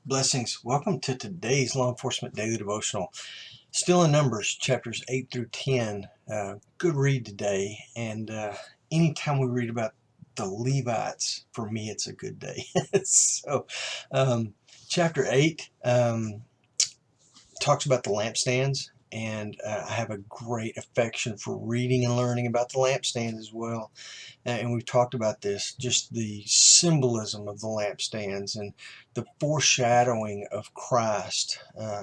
Blessings. Welcome to today's Law Enforcement Daily Devotional. Still in Numbers, chapters 8 through 10. Good read today. And anytime we read about the Levites, for me, it's a good day. So, chapter 8 talks about the lampstands. And I have a great affection for reading and learning about the lampstands as well. And we've talked about this, just the symbolism of the lampstands and the foreshadowing of Christ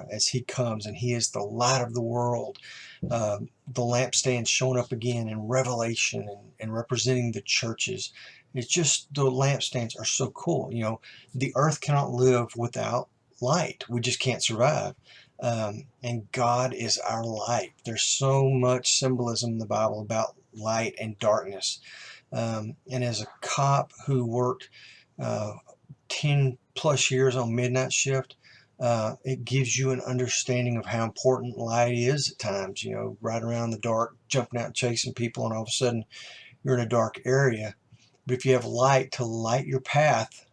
as he comes, and he is the light of the world. The lampstands showing up again in Revelation and representing the churches. It's just, the lampstands are so cool. You know, the earth cannot live without light. We just can't survive. And God is our light. There's so much symbolism in the Bible about light and darkness. And as a cop who worked 10 plus years on midnight shift, it gives you an understanding of how important light is at times. You know, riding around in the dark, jumping out, chasing people, and all of a sudden you're in a dark area. But if you have light to light your path,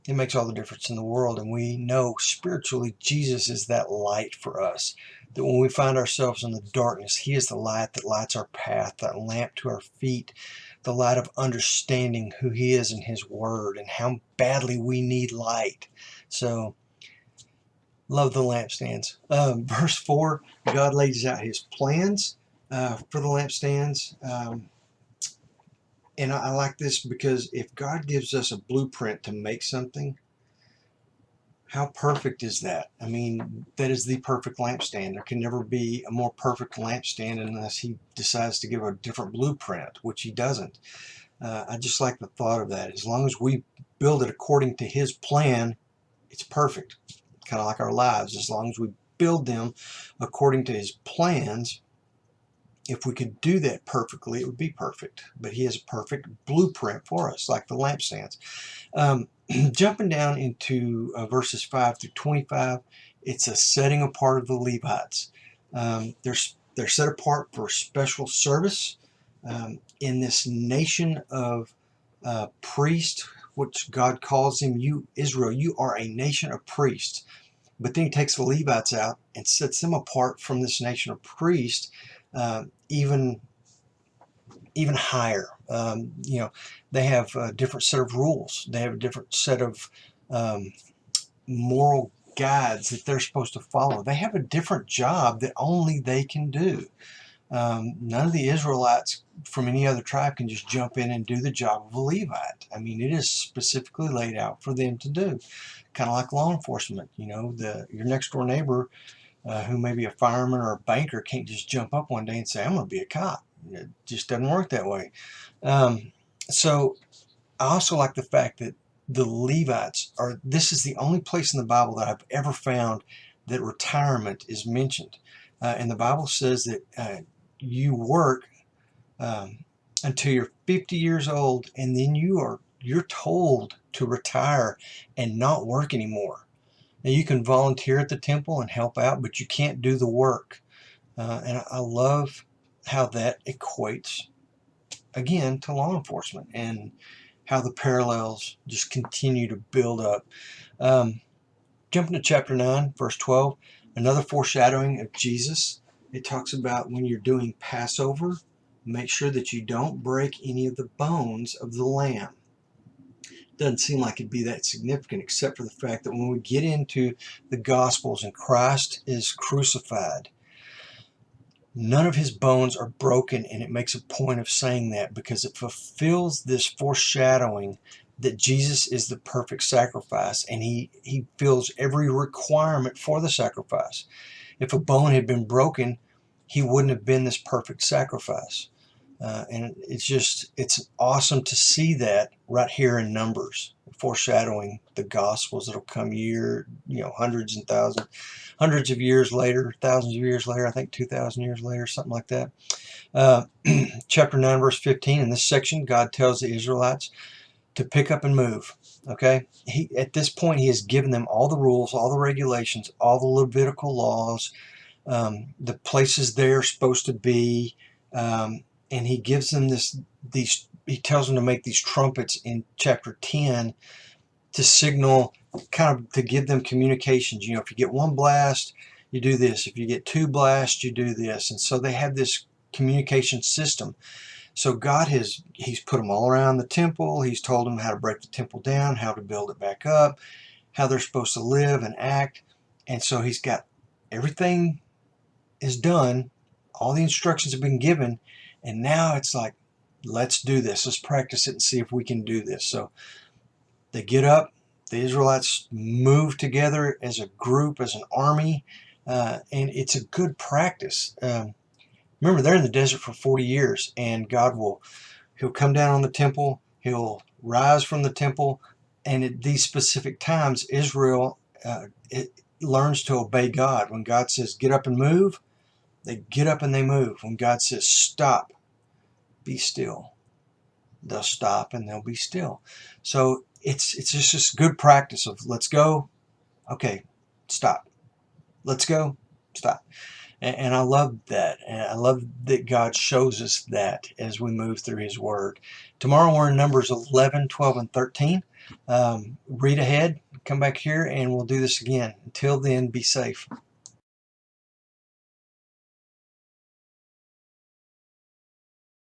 it makes all the difference in the world. And we know spiritually Jesus is that light for us, that when we find ourselves in the darkness, he is the light that lights our path, that lamp to our feet, the light of understanding who he is in his word and how badly we need light. So love the lampstands. Verse 4, God lays out his plans for the lampstands. And I like this because if God gives us a blueprint to make something, how perfect is that? I mean, that is the perfect lampstand. There can never be a more perfect lampstand unless he decides to give a different blueprint, which he doesn't. I just like the thought of that. As long as we build it according to his plan, it's perfect. Kind of like our lives. As long as we build them according to his plans, if we could do that perfectly, it would be perfect. But he has a perfect blueprint for us, like the lampstands. Jumping down into verses 5 through 25, it's a setting apart of the Levites. They're set apart for special service in this nation of priests, which God calls them. You, Israel, you are a nation of priests. But then he takes the Levites out and sets them apart from this nation of priests, even higher. They have a different set of rules. They have a different set of moral guides that they're supposed to follow. They have a different job that only they can do. None of the Israelites from any other tribe can just jump in and do the job of a Levite. I mean, it is specifically laid out for them to do. Kind of like law enforcement. You know, your next door neighbor who may be a fireman or a banker can't just jump up one day and say, I'm going to be a cop. It just doesn't work that way. So I also like the fact that the Levites this is the only place in the Bible that I've ever found that retirement is mentioned. And the Bible says that you work until you're 50 years old, and then you're told to retire and not work anymore. Now, you can volunteer at the temple and help out, but you can't do the work. And I love how that equates, again, to law enforcement and how the parallels just continue to build up. Jumping to chapter 9, verse 12, another foreshadowing of Jesus. It talks about when you're doing Passover, make sure that you don't break any of the bones of the lamb. Doesn't seem like it'd be that significant, except for the fact that when we get into the Gospels and Christ is crucified, none of his bones are broken, and it makes a point of saying that because it fulfills this foreshadowing that Jesus is the perfect sacrifice, and he fills every requirement for the sacrifice. If a bone had been broken, he wouldn't have been this perfect sacrifice. And it's awesome to see that right here in Numbers, foreshadowing the Gospels that'll come hundreds and thousands, hundreds of years later, thousands of years later, I think 2,000 years later, something like that. Chapter 9, verse 15, in this section, God tells the Israelites to pick up and move. Okay? At this point, he has given them all the rules, all the regulations, all the Levitical laws, the places they're supposed to be, and he gives them he tells them to make these trumpets in chapter 10 to signal, kind of to give them communications. You know, if you get one blast, you do this. If you get two blasts, you do this. And so they have this communication system. So God he's put them all around the temple. He's told them how to break the temple down, how to build it back up, how they're supposed to live and act. And so he's got everything is done. All the instructions have been given. And now it's like, let's do this. Let's practice it and see if we can do this. So they get up. The Israelites move together as a group, as an army. And it's a good practice. Remember, they're in the desert for 40 years, and he'll come down on the temple, he'll rise from the temple, and at these specific times, Israel it learns to obey God. When God says, get up and move, they get up and they move. When God says, stop, be still, they'll stop and they'll be still. So it's just this good practice of, let's go, okay, stop. Let's go, stop. And I love that. And I love that God shows us that as we move through his word. Tomorrow we're in Numbers 11, 12, and 13. Read ahead, come back here, and we'll do this again. Until then, be safe.